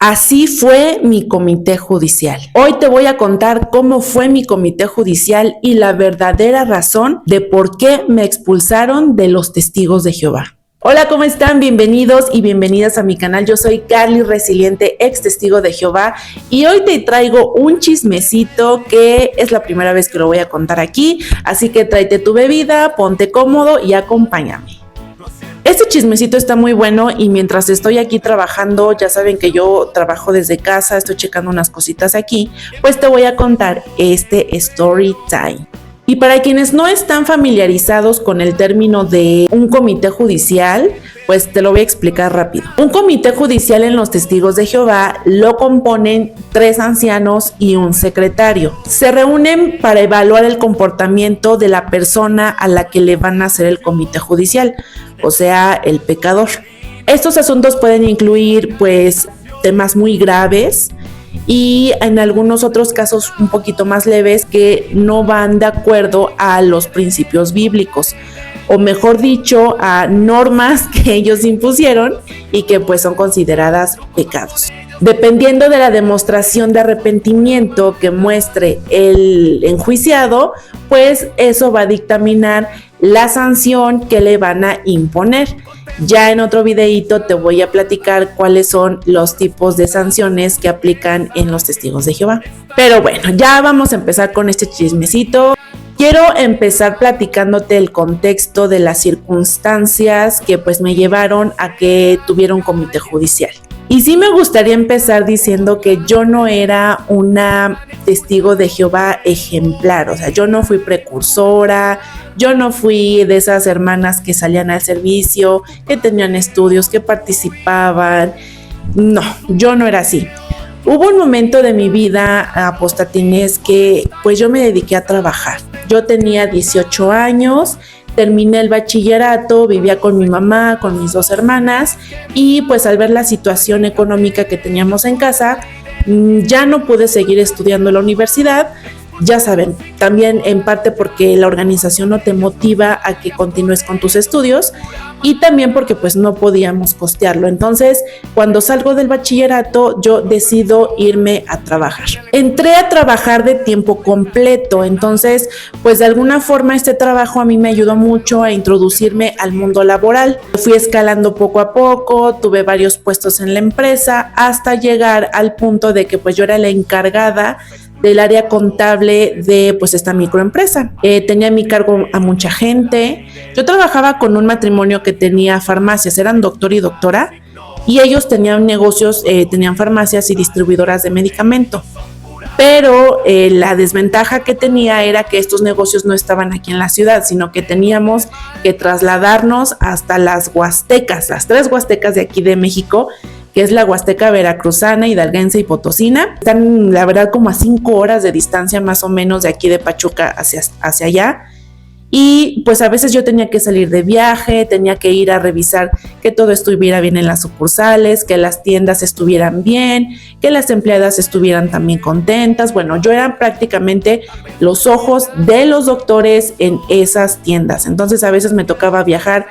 Así fue mi comité judicial. Hoy te voy a contar cómo fue mi comité judicial y la verdadera razón de por qué me expulsaron de los Testigos de Jehová. Hola, ¿cómo están? Bienvenidos y bienvenidas a mi canal. Yo soy Carly Resiliente, ex testigo de Jehová, y hoy te traigo un chismecito que es la primera vez que lo voy a contar aquí, así que tráete tu bebida, ponte cómodo y acompáñame. Este chismecito está muy bueno y mientras estoy aquí trabajando, ya saben que yo trabajo desde casa, estoy checando unas cositas aquí, pues te voy a contar este story time. Y para quienes no están familiarizados con el término de un comité judicial, pues te lo voy a explicar rápido. Un comité judicial en los Testigos de Jehová lo componen 3 ancianos y un secretario. Se reúnen para evaluar el comportamiento de la persona a la que le van a hacer el comité judicial, o sea, el pecador. Estos asuntos pueden incluir, pues, temas muy graves y en algunos otros casos un poquito más leves que no van de acuerdo a los principios bíblicos, o mejor dicho, a normas que ellos impusieron y que pues son consideradas pecados. Dependiendo de la demostración de arrepentimiento que muestre el enjuiciado, pues eso va a dictaminar la sanción que le van a imponer. Ya en otro videíto te voy a platicar cuáles son los tipos de sanciones que aplican en los Testigos de Jehová. Pero bueno, ya vamos a empezar con este chismecito. Quiero empezar platicándote el contexto de las circunstancias que pues me llevaron a que tuviera un comité judicial. Y sí me gustaría empezar diciendo que yo no era una testigo de Jehová ejemplar, o sea, yo no fui precursora, yo no fui de esas hermanas que salían al servicio, que tenían estudios, que participaban. No, yo no era así. Hubo un momento de mi vida, apostatinés, que pues yo me dediqué a trabajar. Yo tenía 18 años, terminé el bachillerato, vivía con mi mamá, con mis 2 hermanas, y pues al ver la situación económica que teníamos en casa, ya no pude seguir estudiando en la universidad. Ya saben, también en parte porque la organización no te motiva a que continúes con tus estudios y también porque pues no podíamos costearlo. Entonces, cuando salgo del bachillerato, yo decido irme a trabajar. Entré a trabajar de tiempo completo, entonces pues de alguna forma este trabajo a mí me ayudó mucho a introducirme al mundo laboral. Fui escalando poco a poco, tuve varios puestos en la empresa hasta llegar al punto de que pues yo era la encargada del área contable de pues esta microempresa. Tenía a mi cargo a mucha gente. Yo trabajaba con un matrimonio que tenía farmacias, eran doctor y doctora, y ellos tenían negocios, tenían farmacias y distribuidoras de medicamento. Pero la desventaja que tenía era que estos negocios no estaban aquí en la ciudad, sino que teníamos que trasladarnos hasta las Huastecas, las 3 Huastecas de aquí de México, que es la Huasteca veracruzana, hidalguense y potosina. Están, la verdad, como a 5 horas de distancia más o menos de aquí de Pachuca hacia allá. Y pues a veces yo tenía que salir de viaje, tenía que ir a revisar que todo estuviera bien en las sucursales, que las tiendas estuvieran bien, que las empleadas estuvieran también contentas. Bueno, yo era prácticamente los ojos de los doctores en esas tiendas. Entonces a veces me tocaba viajar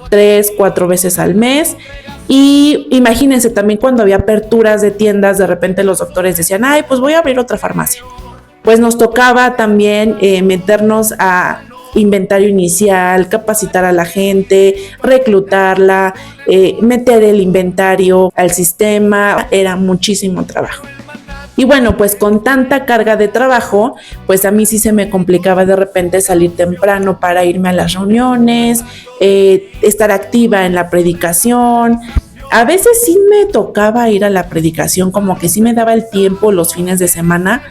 3, 4 veces al mes. Y imagínense también cuando había aperturas de tiendas, de repente los doctores decían, ay, pues voy a abrir otra farmacia. Pues nos tocaba también meternos a inventario inicial, capacitar a la gente, reclutarla, meter el inventario al sistema. Era muchísimo trabajo. Y bueno, pues con tanta carga de trabajo, pues a mí sí se me complicaba de repente salir temprano para irme a las reuniones, estar activa en la predicación. A veces sí me tocaba ir a la predicación, como que sí me daba el tiempo los fines de semana,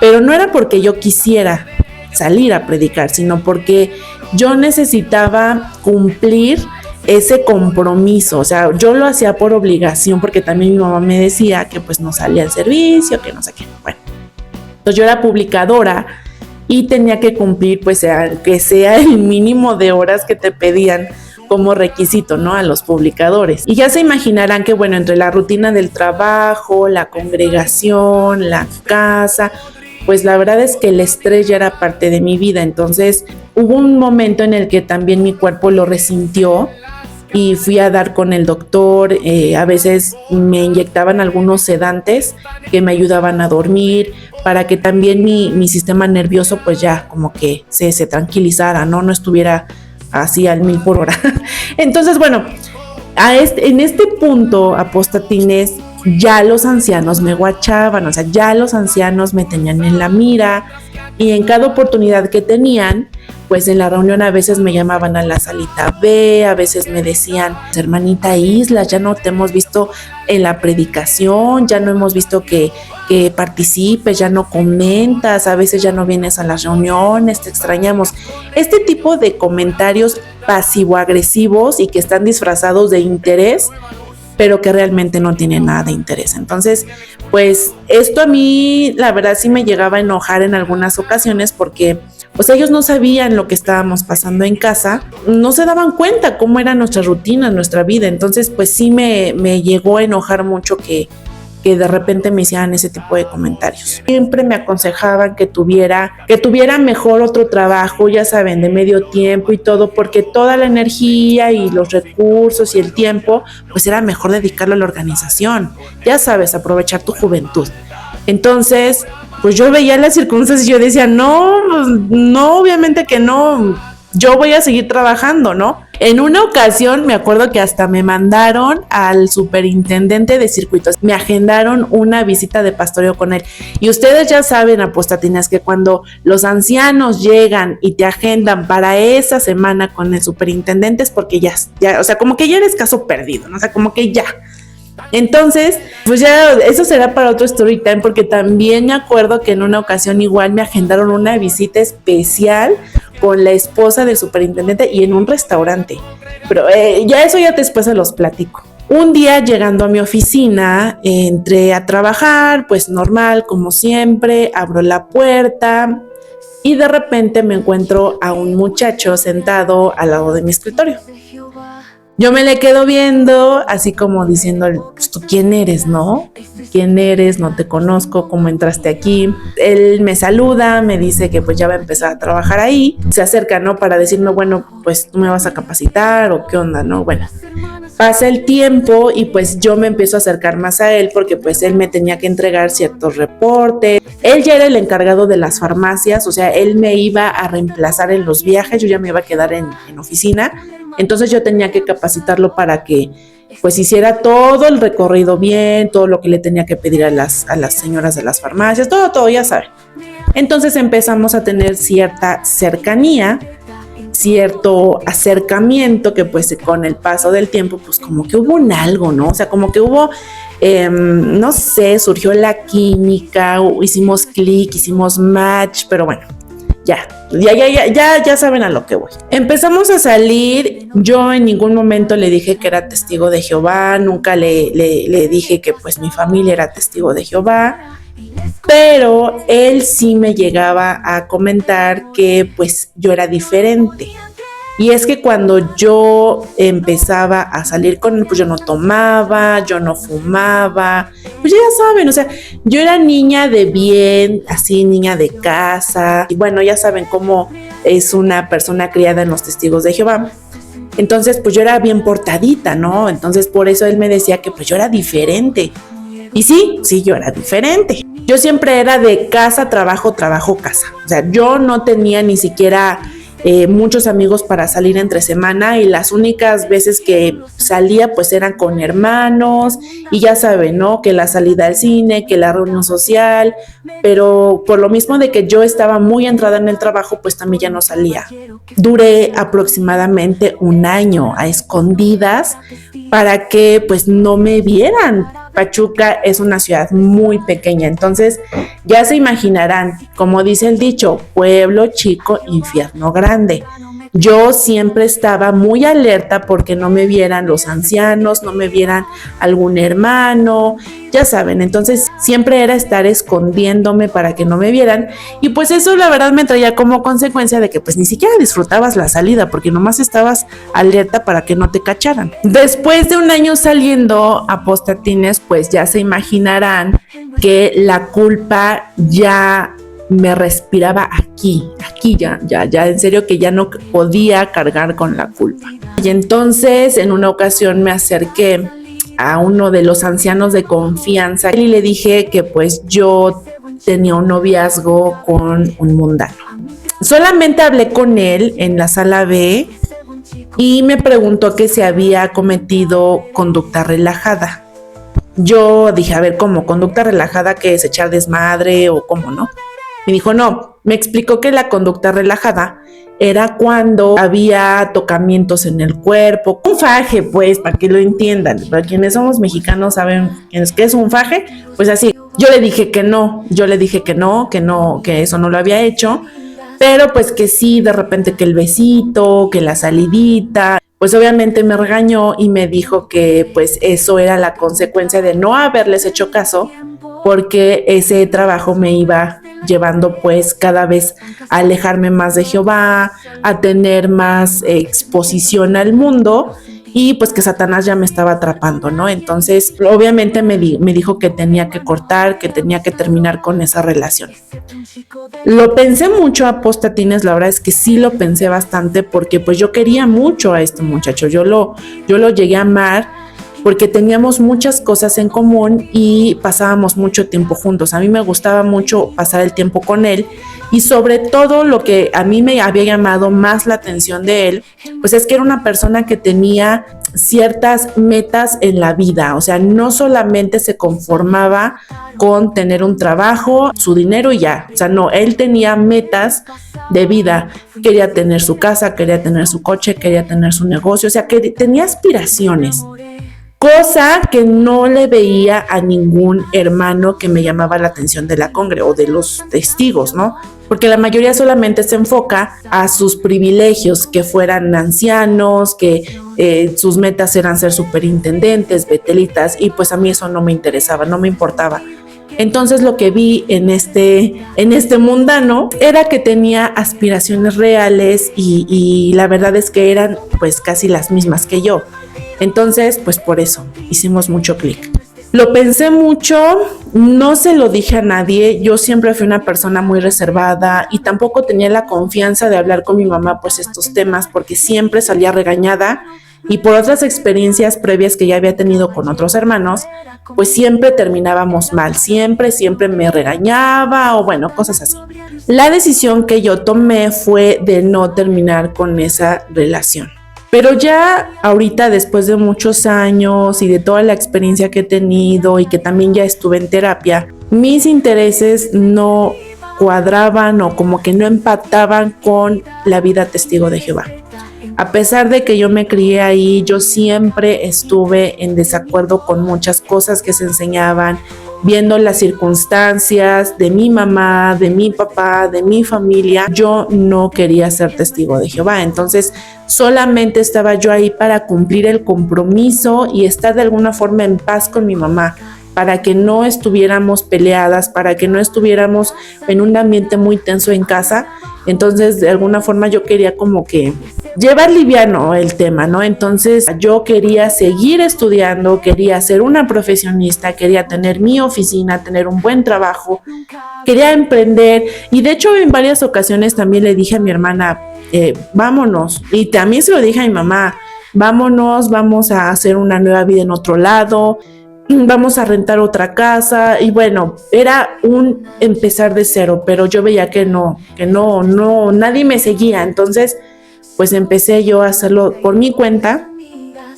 pero no era porque yo quisiera salir a predicar, sino porque yo necesitaba cumplir ese compromiso. O sea, yo lo hacía por obligación porque también mi mamá me decía que pues no salía al servicio, que no sé qué. Bueno, entonces yo era publicadora y tenía que cumplir pues aunque sea el mínimo de horas que te pedían como requisito, ¿no? A los publicadores. Y ya se imaginarán que bueno, entre la rutina del trabajo, la congregación, la casa, pues la verdad es que el estrés ya era parte de mi vida. Entonces hubo un momento en el que también mi cuerpo lo resintió y fui a dar con el doctor. A veces me inyectaban algunos sedantes que me ayudaban a dormir para que también mi sistema nervioso pues ya como que se tranquilizara, no estuviera así al 1000 por hora. Entonces, bueno, en este punto, Apostatines, ya los ancianos me guachaban, o sea, ya los ancianos me tenían en la mira, y en cada oportunidad que tenían, pues en la reunión a veces me llamaban a la salita B, a veces me decían, hermanita Isla, ya no te hemos visto en la predicación, ya no hemos visto que participes, ya no comentas, a veces ya no vienes a las reuniones, te extrañamos. Este tipo de comentarios pasivo-agresivos y que están disfrazados de interés, pero que realmente no tienen nada de interés. Entonces, pues esto a mí la verdad sí me llegaba a enojar en algunas ocasiones porque pues ellos no sabían lo que estábamos pasando en casa, no se daban cuenta cómo era nuestra rutina, nuestra vida. Entonces pues sí me llegó a enojar mucho que de repente me hicieran ese tipo de comentarios. Siempre me aconsejaban que tuviera mejor otro trabajo, ya saben, de medio tiempo y todo, porque toda la energía y los recursos y el tiempo, pues era mejor dedicarlo a la organización. Ya sabes, aprovechar tu juventud. Entonces, pues yo veía las circunstancias y yo decía, no, obviamente que no, yo voy a seguir trabajando, ¿no? En una ocasión me acuerdo que hasta me mandaron al superintendente de circuitos, me agendaron una visita de pastoreo con él. Y ustedes ya saben, Apostatinas, que cuando los ancianos llegan y te agendan para esa semana con el superintendente es porque ya, o sea, como que ya eres caso perdido, ¿no? O sea, como que ya. Entonces, pues ya eso será para otro story time, porque también me acuerdo que en una ocasión igual me agendaron una visita especial con la esposa del superintendente y en un restaurante, pero ya después se los platico. Un día llegando a mi oficina, entré a trabajar, pues normal, como siempre, abro la puerta y de repente me encuentro a un muchacho sentado al lado de mi escritorio. Yo me le quedo viendo, así como diciendo, pues, ¿tú quién eres, no? ¿Quién eres? No te conozco, ¿cómo entraste aquí? Él me saluda, me dice que pues ya va a empezar a trabajar ahí. Se acerca, ¿no? Para decirme, bueno, pues tú me vas a capacitar o qué onda, ¿no? Bueno, pasa el tiempo y pues yo me empiezo a acercar más a él porque pues él me tenía que entregar ciertos reportes. Él ya era el encargado de las farmacias, o sea, él me iba a reemplazar en los viajes, yo ya me iba a quedar en oficina. Entonces yo tenía que capacitarlo para que pues hiciera todo el recorrido bien, todo lo que le tenía que pedir a las señoras de las farmacias, todo, ya saben. Entonces empezamos a tener cierta cercanía, cierto acercamiento que pues con el paso del tiempo pues como que hubo un algo, ¿no? O sea, como que hubo, no sé, surgió la química, hicimos clic, hicimos match, pero bueno. Ya saben a lo que voy. Empezamos a salir, yo en ningún momento le dije que era testigo de Jehová, nunca le dije que pues mi familia era testigo de Jehová, pero él sí me llegaba a comentar que pues yo era diferente. Y es que cuando yo empezaba a salir con él, pues yo no tomaba, yo no fumaba, pues ya saben, o sea, yo era niña de bien, así niña de casa, y bueno, ya saben cómo es una persona criada en los testigos de Jehová. Entonces, pues yo era bien portadita, ¿no? Entonces, por eso él me decía que pues yo era diferente. Y sí, yo era diferente. Yo siempre era de casa, trabajo, casa. O sea, yo no tenía ni siquiera muchos amigos para salir entre semana y las únicas veces que salía pues eran con hermanos y ya saben, ¿no? Que la salida al cine, que la reunión social, pero por lo mismo de que yo estaba muy entrada en el trabajo pues también ya no salía. Duré aproximadamente 1 año a escondidas para que pues no me vieran. Pachuca es una ciudad muy pequeña, entonces ya se imaginarán, como dice el dicho, pueblo chico, infierno grande. Yo siempre estaba muy alerta porque no me vieran los ancianos, no me vieran algún hermano, ya saben, entonces siempre era estar escondiéndome para que no me vieran y pues eso la verdad me traía como consecuencia de que pues ni siquiera disfrutabas la salida porque nomás estabas alerta para que no te cacharan. Después de 1 año saliendo, Apostatines, pues ya se imaginarán que la culpa ya me respiraba aquí aquí, ya, en serio que ya no podía cargar con la culpa. Y entonces en una ocasión me acerqué a uno de los ancianos de confianza y le dije que pues yo tenía un noviazgo con un mundano. Solamente hablé con él en la sala B y me preguntó que si había cometido conducta relajada. Yo dije, a ver, ¿cómo? ¿Conducta relajada qué es? ¿Echar desmadre o cómo, no? Me dijo, no. Me explicó que la conducta relajada era cuando había tocamientos en el cuerpo, un faje, pues, para que lo entiendan. Para quienes somos mexicanos saben qué es un faje, pues así. Yo le dije que no, que eso no lo había hecho, pero pues que sí, de repente que el besito, que la salidita. Pues obviamente me regañó y me dijo que pues eso era la consecuencia de no haberles hecho caso, porque ese trabajo me iba llevando pues cada vez a alejarme más de Jehová, a tener más exposición al mundo y pues que Satanás ya me estaba atrapando, ¿no? Entonces obviamente me dijo que tenía que cortar, que tenía que terminar con esa relación. Lo pensé mucho, Apostatines, la verdad es que sí lo pensé bastante porque pues yo quería mucho a este muchacho, yo lo llegué a amar porque teníamos muchas cosas en común y pasábamos mucho tiempo juntos. A mí me gustaba mucho pasar el tiempo con él y sobre todo lo que a mí me había llamado más la atención de él, pues es que era una persona que tenía ciertas metas en la vida, o sea, no solamente se conformaba con tener un trabajo, su dinero y ya, o sea, no, él tenía metas de vida, quería tener su casa, quería tener su coche, quería tener su negocio, o sea, que tenía aspiraciones. Cosa que no le veía a ningún hermano que me llamaba la atención de la congre o de los testigos, ¿no? Porque la mayoría solamente se enfoca a sus privilegios, que fueran ancianos, que sus metas eran ser superintendentes, betelitas, y pues a mí eso no me interesaba, no me importaba. Entonces lo que vi en este mundano era que tenía aspiraciones reales y la verdad es que eran pues casi las mismas que yo. Entonces, pues por eso hicimos mucho clic. Lo pensé mucho, no se lo dije a nadie, yo siempre fui una persona muy reservada y tampoco tenía la confianza de hablar con mi mamá pues estos temas porque siempre salía regañada y por otras experiencias previas que ya había tenido con otros hermanos, pues siempre terminábamos mal, siempre me regañaba o bueno, cosas así. La decisión que yo tomé fue de no terminar con esa relación. Pero ya ahorita, después de muchos años y de toda la experiencia que he tenido y que también ya estuve en terapia, mis intereses no cuadraban o como que no empataban con la vida testigo de Jehová. A pesar de que yo me crié ahí, yo siempre estuve en desacuerdo con muchas cosas que se enseñaban, viendo las circunstancias de mi mamá, de mi papá, de mi familia. Yo no quería ser testigo de Jehová, entonces solamente estaba yo ahí para cumplir el compromiso y estar de alguna forma en paz con mi mamá, para que no estuviéramos peleadas, para que no estuviéramos en un ambiente muy tenso en casa. Entonces de alguna forma yo quería como que llevar liviano el tema, ¿no? Entonces yo quería seguir estudiando, quería ser una profesionista, quería tener mi oficina, tener un buen trabajo, quería emprender y de hecho en varias ocasiones también le dije a mi hermana, vámonos, y también se lo dije a mi mamá, vámonos, vamos a hacer una nueva vida en otro lado, vamos a rentar otra casa y bueno, era un empezar de cero, pero yo veía que no, nadie me seguía, entonces pues empecé yo a hacerlo por mi cuenta.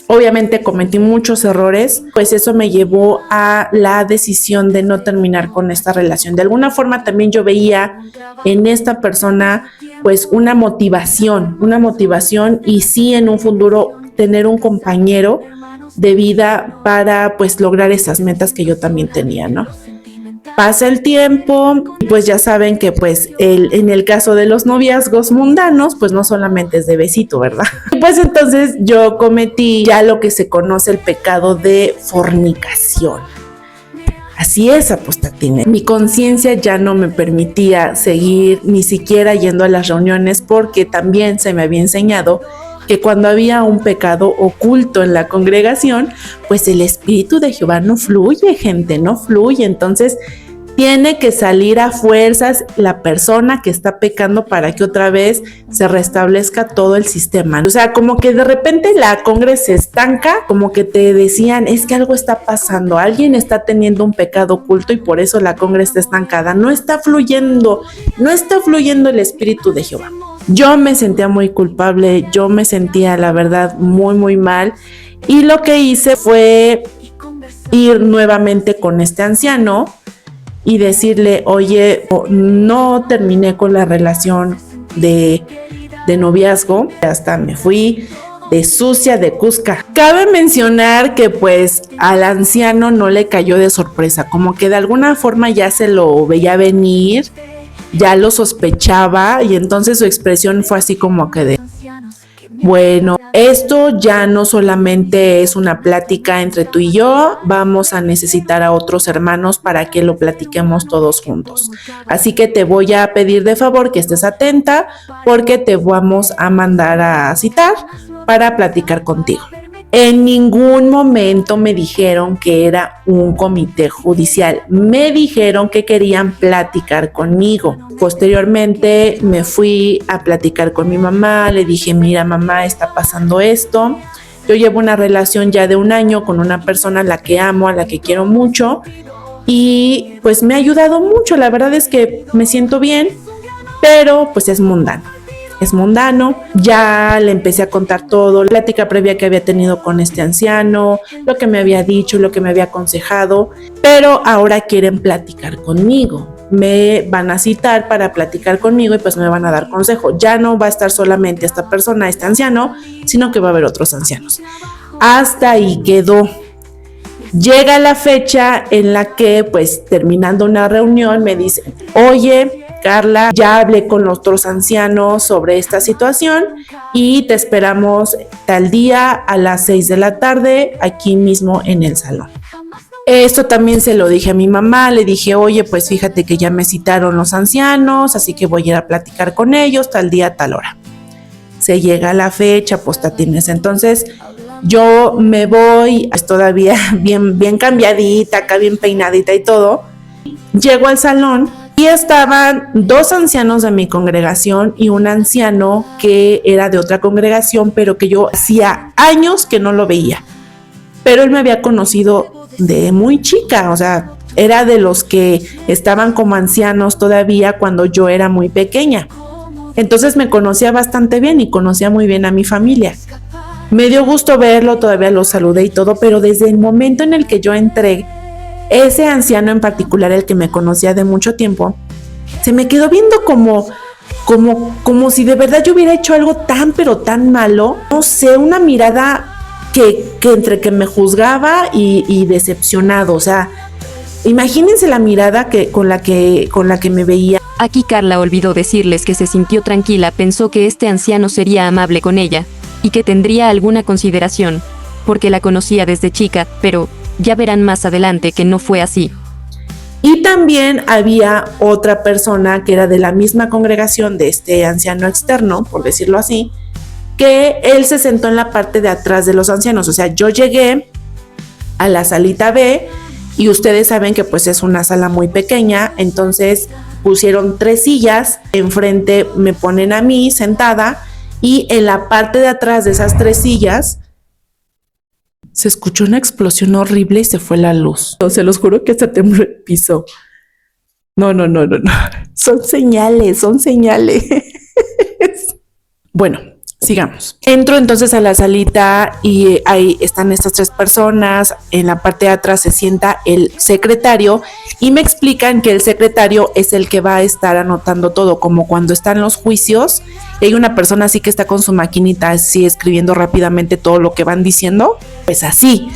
Obviamente cometí muchos errores, pues eso me llevó a la decisión de no terminar con esta relación. De alguna forma también yo veía en esta persona pues una motivación y sí en un futuro tener un compañero de vida para pues lograr esas metas que yo también tenía, ¿no? Pasa el tiempo, pues ya saben que pues en el caso de los noviazgos mundanos, pues no solamente es de besito, ¿verdad? Pues entonces yo cometí ya lo que se conoce el pecado de fornicación. Así es, Apostatines. Mi conciencia ya no me permitía seguir ni siquiera yendo a las reuniones porque también se me había enseñado que cuando había un pecado oculto en la congregación, pues el Espíritu de Jehová no fluye, gente, no fluye. Entonces, Tiene que salir a fuerzas la persona que está pecando para que otra vez se restablezca todo el sistema. O sea, como que de repente la congre se estanca, como que te decían, es que algo está pasando, alguien está teniendo un pecado oculto y por eso la congre está estancada. No está fluyendo el Espíritu de Jehová. Yo me sentía muy culpable, yo me sentía, la verdad, muy, muy mal. Y lo que hice fue ir nuevamente con este anciano y decirle, oye, no terminé con la relación de noviazgo, hasta me fui de sucia, de cusca. Cabe mencionar que pues al anciano no le cayó de sorpresa, como que de alguna forma ya se lo veía venir, ya lo sospechaba y entonces su expresión fue así como que de, bueno, esto ya no solamente es una plática entre tú y yo, vamos a necesitar a otros hermanos para que lo platiquemos todos juntos. Así que te voy a pedir de favor que estés atenta porque te vamos a mandar a citar para platicar contigo. En ningún momento me dijeron que era un comité judicial. Me dijeron que querían platicar conmigo. Posteriormente me fui a platicar con mi mamá. Le dije, mira mamá, está pasando esto. Yo llevo una relación ya de 1 año con una persona a la que amo, a la que quiero mucho. Y pues me ha ayudado mucho. La verdad es que me siento bien, pero pues es mundano. Ya le empecé a contar todo, la plática previa que había tenido con este anciano, lo que me había dicho, lo que me había aconsejado, pero ahora quieren platicar conmigo. Me van a citar para platicar conmigo y pues me van a dar consejo. Ya no va a estar solamente esta persona, este anciano, sino que va a haber otros ancianos. Hasta ahí quedó. Llega la fecha en la que, pues, terminando una reunión, me dicen, oye, Carla, ya hablé con los otros ancianos sobre esta situación y te esperamos tal día a las 6 de la tarde aquí mismo en el salón. Esto también se lo dije a mi mamá, le dije, oye, pues fíjate que ya me citaron los ancianos, así que voy a ir a platicar con ellos tal día, tal hora. Se llega la fecha, pues tienes. Entonces yo me voy, pues, todavía bien cambiadita, acá bien peinadita y todo. Llego al salón y estaban 2 ancianos de mi congregación y un anciano que era de otra congregación, pero que yo hacía años que no lo veía. Pero él me había conocido de muy chica, o sea, era de los que estaban como ancianos todavía cuando yo era muy pequeña. Entonces me conocía bastante bien y conocía muy bien a mi familia. Me dio gusto verlo, todavía lo saludé y todo, pero desde el momento en el que yo entré, ese anciano en particular, el que me conocía de mucho tiempo, se me quedó viendo como si de verdad yo hubiera hecho algo tan pero tan malo. No sé, una mirada que entre que me juzgaba y decepcionado. O sea, imagínense la mirada con la que me veía. Aquí Carla olvidó decirles que se sintió tranquila, pensó que este anciano sería amable con ella y que tendría alguna consideración, porque la conocía desde chica, pero ya verán más adelante que no fue así. Y también había otra persona que era de la misma congregación de este anciano externo, por decirlo así, que él se sentó en la parte de atrás de los ancianos. O sea, yo llegué a la salita B y ustedes saben que pues es una sala muy pequeña, entonces pusieron 3 sillas, enfrente me ponen a mí sentada y en la parte de atrás de esas 3 sillas se escuchó una explosión horrible y se fue la luz. Se los juro que hasta tembló el piso. No. Son señales. Bueno, sigamos. Entro entonces a la salita y ahí están estas 3 personas. En la parte de atrás se sienta el secretario y me explican que el secretario es el que va a estar anotando todo, como cuando están los juicios. Hay una persona así que está con su maquinita así escribiendo rápidamente todo lo que van diciendo. Pues así,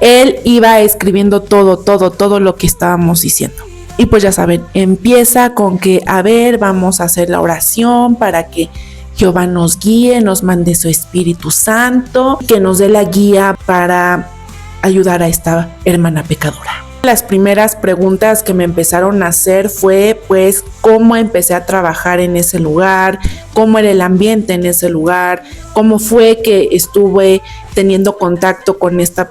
él iba escribiendo todo lo que estábamos diciendo. Y pues ya saben, empieza con que, a ver, vamos a hacer la oración para que Jehová nos guíe, nos mande su Espíritu Santo, que nos dé la guía para ayudar a esta hermana pecadora. Las primeras preguntas que me empezaron a hacer fue pues cómo empecé a trabajar en ese lugar, cómo era el ambiente en ese lugar, cómo fue que estuve teniendo contacto con este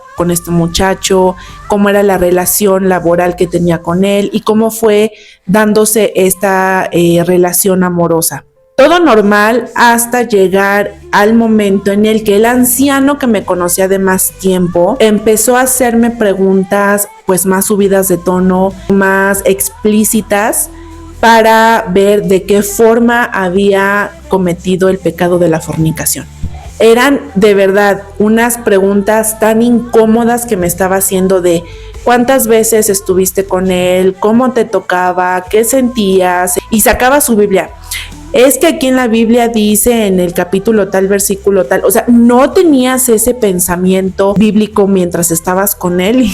muchacho, cómo era la relación laboral que tenía con él y cómo fue dándose esta relación amorosa. Todo normal hasta llegar al momento en el que el anciano que me conocía de más tiempo empezó a hacerme preguntas pues más subidas de tono, más explícitas para ver de qué forma había cometido el pecado de la fornicación. Eran de verdad unas preguntas tan incómodas que me estaba haciendo de cuántas veces estuviste con él, cómo te tocaba, qué sentías, y sacaba su Biblia. Es que aquí en la Biblia dice en el capítulo tal, versículo tal, o sea, no tenías ese pensamiento bíblico mientras estabas con él.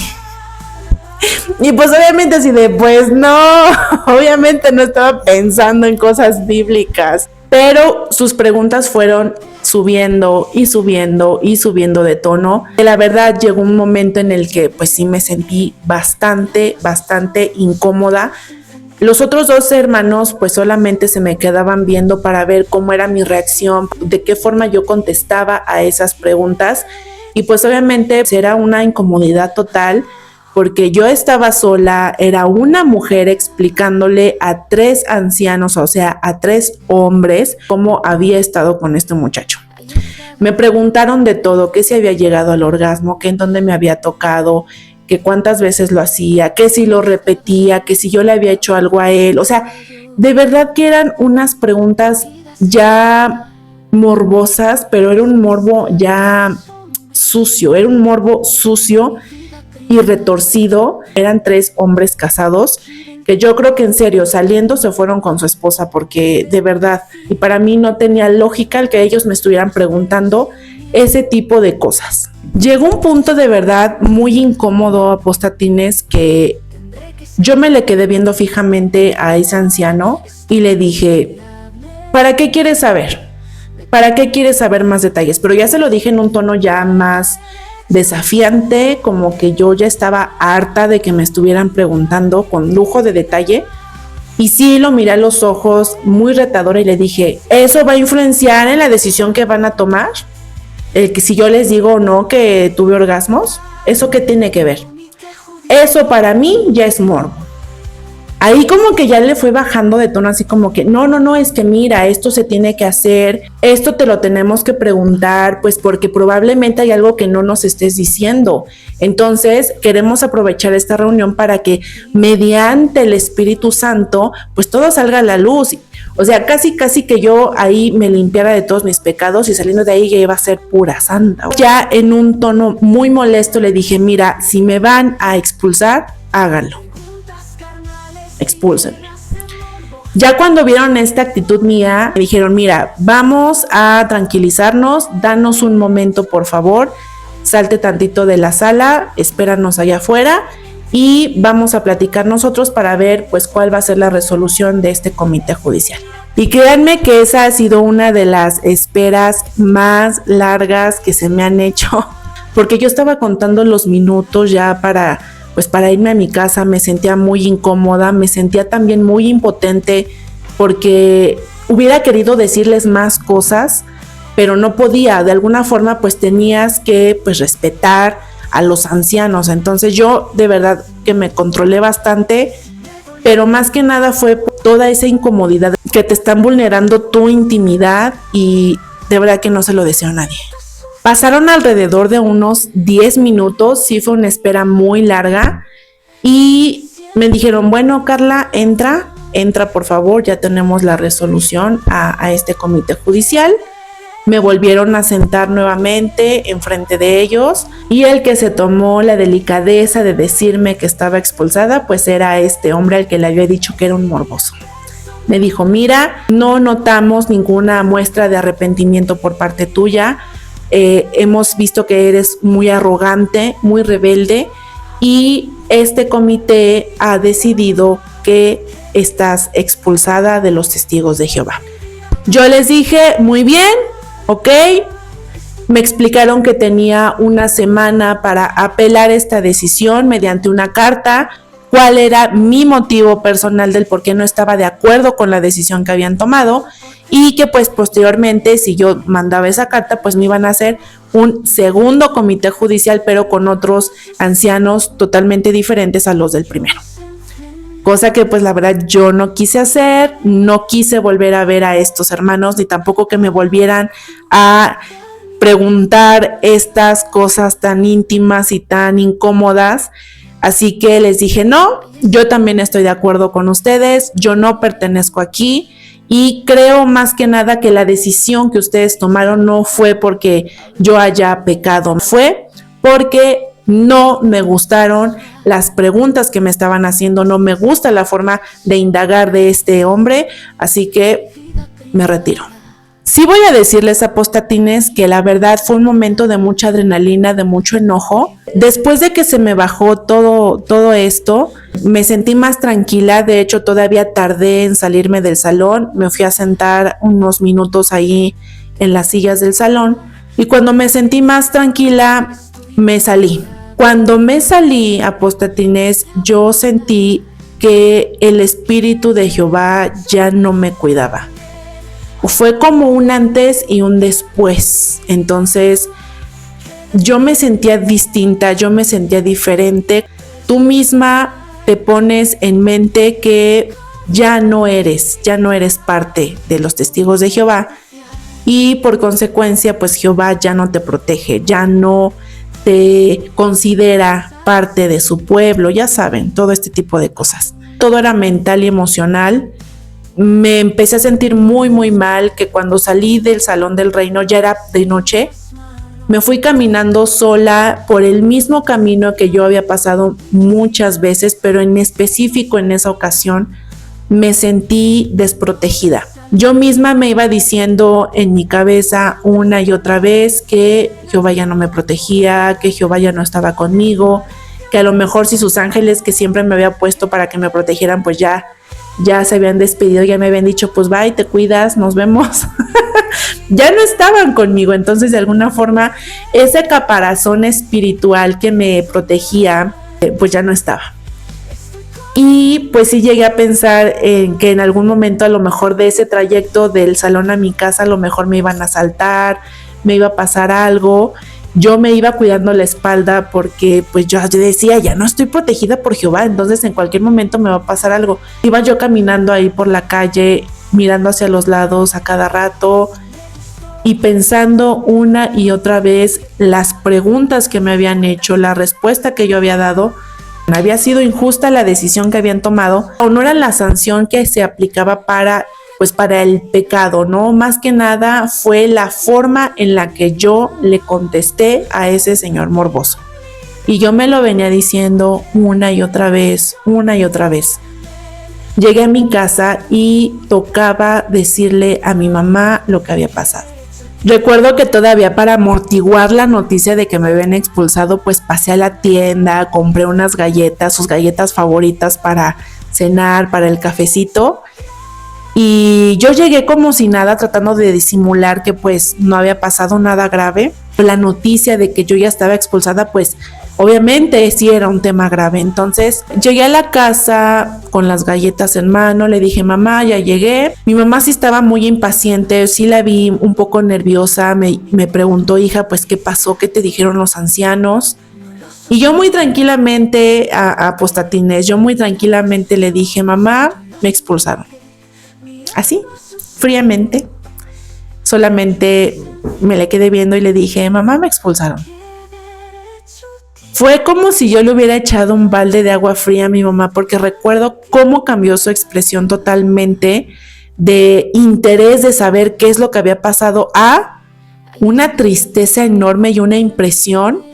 Y pues obviamente así de, pues no, obviamente no estaba pensando en cosas bíblicas, pero sus preguntas fueron subiendo y subiendo y subiendo de tono. Y la verdad llegó un momento en el que pues sí me sentí bastante incómoda. Los otros dos hermanos pues solamente se me quedaban viendo para ver cómo era mi reacción, de qué forma yo contestaba a esas preguntas, y pues obviamente era una incomodidad total porque yo estaba sola, era una mujer explicándole a 3 ancianos, o sea, a 3 hombres, cómo había estado con este muchacho. Me preguntaron de todo, que si había llegado al orgasmo, que en dónde me había tocado, que cuántas veces lo hacía, que si lo repetía, que si yo le había hecho algo a él. O sea, de verdad que eran unas preguntas ya morbosas, pero era un morbo ya sucio, era un morbo sucio y retorcido. Eran 3 hombres casados que yo creo que en serio saliendo se fueron con su esposa, porque de verdad, y para mí no tenía lógica el que ellos me estuvieran preguntando ese tipo de cosas. Llegó un punto de verdad muy incómodo, Apostatines, que yo me le quedé viendo fijamente a ese anciano y le dije, ¿para qué quieres saber? ¿Para qué quieres saber más detalles? Pero ya se lo dije en un tono ya más desafiante, como que yo ya estaba harta de que me estuvieran preguntando con lujo de detalle. Y sí, lo miré a los ojos muy retadora y le dije, ¿eso va a influenciar en la decisión que van a tomar? Que si yo les digo o no que tuve orgasmos, ¿eso qué tiene que ver? Eso para mí ya es morbo. Ahí como que ya le fue bajando de tono, así como que no, es que mira, esto se tiene que hacer, esto te lo tenemos que preguntar, pues porque probablemente hay algo que no nos estés diciendo. Entonces queremos aprovechar esta reunión para que mediante el Espíritu Santo, pues todo salga a la luz. O sea, casi que yo ahí me limpiara de todos mis pecados y saliendo de ahí ya iba a ser pura santa. Ya en un tono muy molesto le dije, mira, si me van a expulsar, háganlo. Expúlsenme. Ya cuando vieron esta actitud mía, me dijeron, mira, vamos a tranquilizarnos, danos un momento por favor, salte tantito de la sala, espéranos allá afuera y vamos a platicar nosotros para ver pues cuál va a ser la resolución de este comité judicial. Y créanme que esa ha sido una de las esperas más largas que se me han hecho, porque yo estaba contando los minutos ya para irme a mi casa. Me sentía muy incómoda, me sentía también muy impotente porque hubiera querido decirles más cosas, pero no podía. De alguna forma pues tenías que pues respetar a los ancianos. Entonces yo de verdad que me controlé bastante, pero más que nada fue toda esa incomodidad que te están vulnerando tu intimidad y de verdad que no se lo deseo a nadie. Pasaron alrededor de unos 10 minutos, sí fue una espera muy larga y me dijeron, bueno, Carla, entra por favor, ya tenemos la resolución a este comité judicial. Me volvieron a sentar nuevamente enfrente de ellos y el que se tomó la delicadeza de decirme que estaba expulsada, pues era este hombre al que le había dicho que era un morboso. Me dijo, mira, no notamos ninguna muestra de arrepentimiento por parte tuya. Hemos visto que eres muy arrogante, muy rebelde y este comité ha decidido que estás expulsada de los testigos de Jehová. Yo les dije, muy bien, ok, Me explicaron que tenía una semana para apelar esta decisión mediante una carta, cuál era mi motivo personal del por qué no estaba de acuerdo con la decisión que habían tomado y que pues posteriormente, si yo mandaba esa carta, pues me iban a hacer un segundo comité judicial, pero con otros ancianos totalmente diferentes a los del primero. Cosa que pues la verdad yo no quise hacer, no quise volver a ver a estos hermanos, ni tampoco que me volvieran a preguntar estas cosas tan íntimas y tan incómodas. Así que les dije, no, yo también estoy de acuerdo con ustedes, yo no pertenezco aquí y creo más que nada que la decisión que ustedes tomaron no fue porque yo haya pecado, fue porque no me gustaron las preguntas que me estaban haciendo, no me gusta la forma de indagar de este hombre, así que me retiro. Sí voy a decirles, apostatines, que la verdad fue un momento de mucha adrenalina, de mucho enojo. Después de que se me bajó todo esto, me sentí más tranquila. De hecho, todavía tardé en salirme del salón. Me fui a sentar unos minutos ahí en las sillas del salón. Y cuando me sentí más tranquila, me salí. Cuando me salí, apostatines, yo sentí que el Espíritu de Jehová ya no me cuidaba. Fue como un antes y un después. Entonces yo me sentía distinta, yo me sentía diferente. Tú misma te pones en mente que ya no eres parte de los testigos de Jehová y por consecuencia pues Jehová ya no te protege, ya no te considera parte de su pueblo, ya saben, todo este tipo de cosas. Todo era mental y emocional. Me empecé a sentir muy mal, que cuando salí del Salón del Reino ya era de noche. Me fui caminando sola por el mismo camino que yo había pasado muchas veces, pero en específico en esa ocasión me sentí desprotegida. Yo misma me iba diciendo en mi cabeza una y otra vez que Jehová ya no me protegía, que Jehová ya no estaba conmigo, que a lo mejor si sus ángeles que siempre me había puesto para que me protegieran pues ya se habían despedido, ya me habían dicho pues bye, te cuidas, nos vemos. Ya no estaban conmigo, entonces de alguna forma ese caparazón espiritual que me protegía pues ya no estaba. Y pues sí llegué a pensar en que en algún momento a lo mejor de ese trayecto del salón a mi casa a lo mejor me iban a asaltar, me iba a pasar algo. Yo me iba cuidando la espalda porque pues yo decía, ya no estoy protegida por Jehová, entonces en cualquier momento me va a pasar algo. Iba yo caminando ahí por la calle, mirando hacia los lados a cada rato y pensando una y otra vez las preguntas que me habían hecho, la respuesta que yo había dado. Había sido injusta la decisión que habían tomado o no era la sanción que se aplicaba para el pecado, ¿no? Más que nada fue la forma en la que yo le contesté a ese señor morboso. Y yo me lo venía diciendo una y otra vez. Llegué a mi casa y tocaba decirle a mi mamá lo que había pasado. Recuerdo que todavía para amortiguar la noticia de que me habían expulsado, pues pasé a la tienda, compré unas galletas, sus galletas favoritas para cenar, para el cafecito. Y yo llegué como si nada, tratando de disimular que pues no había pasado nada grave. La noticia de que yo ya estaba expulsada, pues obviamente sí era un tema grave. Entonces llegué a la casa con las galletas en mano, le dije, mamá, ya llegué. Mi mamá sí estaba muy impaciente, sí la vi un poco nerviosa, me preguntó, hija, pues ¿qué pasó? ¿Qué te dijeron los ancianos? Y yo muy tranquilamente, a apostatines, yo muy tranquilamente le dije, mamá, me expulsaron. Así, fríamente, solamente me le quedé viendo y le dije, mamá, me expulsaron. Fue como si yo le hubiera echado un balde de agua fría a mi mamá, porque recuerdo cómo cambió su expresión totalmente de interés de saber qué es lo que había pasado a una tristeza enorme y una impresión,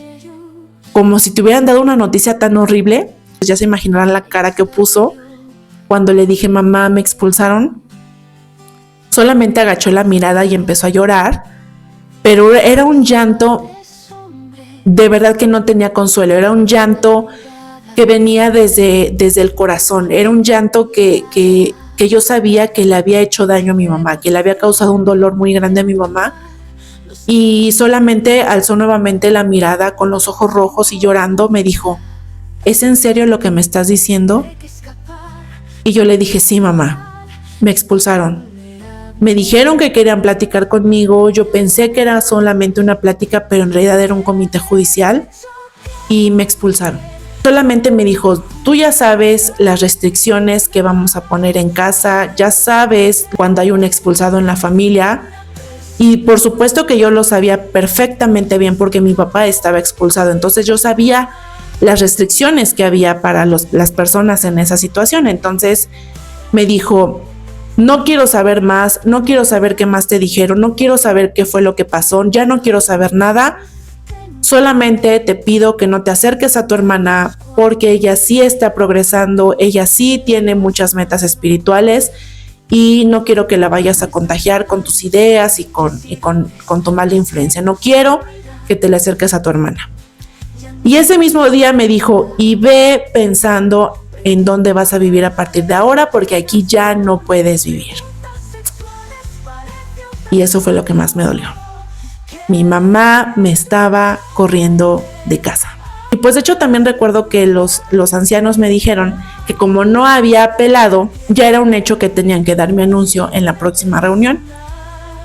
como si te hubieran dado una noticia tan horrible. Pues ya se imaginarán la cara que puso cuando le dije, mamá, me expulsaron. Solamente agachó la mirada y empezó a llorar, pero era un llanto de verdad que no tenía consuelo, era un llanto que venía desde el corazón, era un llanto que yo sabía que le había hecho daño a mi mamá, que le había causado un dolor muy grande a mi mamá y solamente alzó nuevamente la mirada con los ojos rojos y llorando. Me dijo, ¿es en serio lo que me estás diciendo? Y yo le dije, sí, mamá, me expulsaron. Me dijeron que querían platicar conmigo, yo pensé que era solamente una plática, pero en realidad era un comité judicial y me expulsaron. Solamente me dijo, tú ya sabes las restricciones que vamos a poner en casa, ya sabes cuando hay un expulsado en la familia. Y por supuesto que yo lo sabía perfectamente bien porque mi papá estaba expulsado, entonces yo sabía las restricciones que había para las personas en esa situación. Entonces me dijo, no quiero saber más, no quiero saber qué más te dijeron, no quiero saber qué fue lo que pasó, ya no quiero saber nada. Solamente te pido que no te acerques a tu hermana porque ella sí está progresando, ella sí tiene muchas metas espirituales y no quiero que la vayas a contagiar con tus ideas y con tu mala influencia. No quiero que te le acerques a tu hermana. Y ese mismo día me dijo, y ve pensando en dónde vas a vivir a partir de ahora porque aquí ya no puedes vivir. Y eso fue lo que más me dolió. Mi mamá me estaba corriendo de casa. Y pues de hecho también recuerdo que los ancianos me dijeron que como no había apelado, ya era un hecho que tenían que dar mi anuncio en la próxima reunión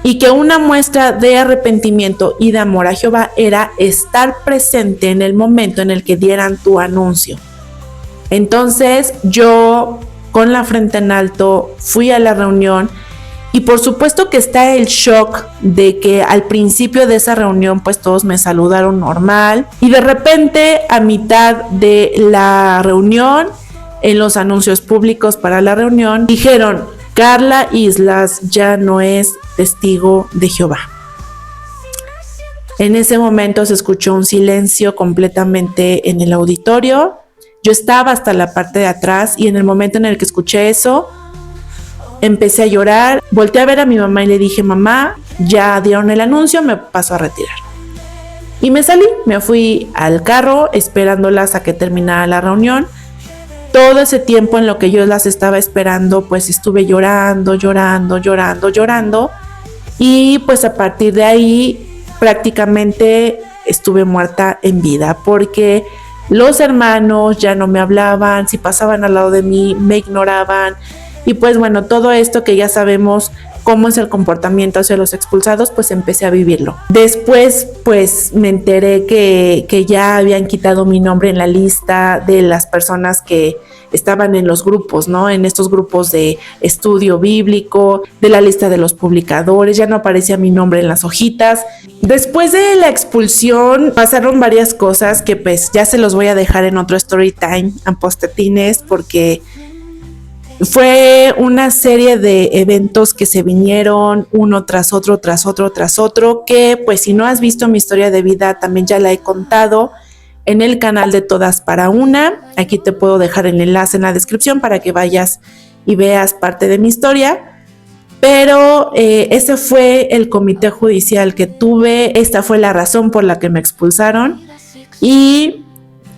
y que una muestra de arrepentimiento y de amor a Jehová era estar presente en el momento en el que dieran tu anuncio. Entonces yo con la frente en alto fui a la reunión. Y por supuesto que está el shock de que al principio de esa reunión pues todos me saludaron normal y de repente a mitad de la reunión, en los anuncios públicos para la reunión, dijeron, Carla Islas ya no es testigo de Jehová. En ese momento se escuchó un silencio completamente en el auditorio. Yo estaba hasta la parte de atrás y en el momento en el que escuché eso, empecé a llorar, volteé a ver a mi mamá y le dije, mamá, ya dieron el anuncio, me paso a retirar. Y me salí, me fui al carro esperándolas a que terminara la reunión. Todo ese tiempo en lo que yo las estaba esperando, pues estuve llorando. Y pues a partir de ahí prácticamente estuve muerta en vida porque los hermanos ya no me hablaban, si pasaban al lado de mí me ignoraban. Y pues bueno, todo esto que ya sabemos cómo es el comportamiento hacia los expulsados, pues empecé a vivirlo. Después pues me enteré que ya habían quitado mi nombre en la lista de las personas que estaban en los grupos, ¿no? En estos grupos de estudio bíblico, de la lista de los publicadores, ya no aparecía mi nombre en las hojitas. Después de la expulsión pasaron varias cosas que pues ya se los voy a dejar en otro story time a Postetines porque fue una serie de eventos que se vinieron uno tras otro, que pues si no has visto mi historia de vida también ya la he contado en el canal de Todas para Una. Aquí te puedo dejar el enlace en la descripción para que vayas y veas parte de mi historia. Pero ese fue el comité judicial que tuve, esta fue la razón por la que me expulsaron y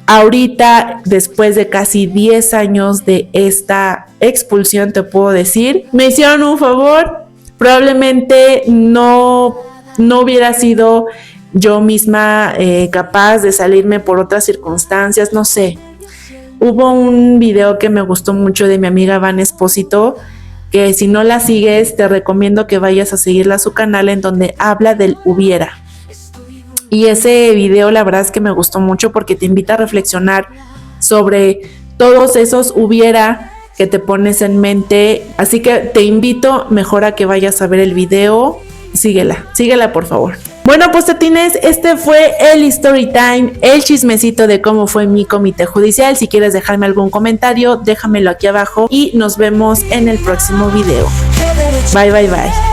ahorita, después de casi 10 años de esta expulsión, te puedo decir, me hicieron un favor, probablemente no hubiera sido yo misma capaz de salirme por otras circunstancias, no sé. Hubo un video que me gustó mucho de mi amiga Van Espósito, que si no la sigues, te recomiendo que vayas a seguirla a su canal en donde habla del hubiera. Y ese video la verdad es que me gustó mucho porque te invita a reflexionar sobre todos esos hubiera que te pones en mente. Así que te invito mejor a que vayas a ver el video. Síguela por favor. Bueno, Postetines, este fue el story time, el chismecito de cómo fue mi comité judicial. Si quieres dejarme algún comentario, déjamelo aquí abajo y nos vemos en el próximo video. Bye.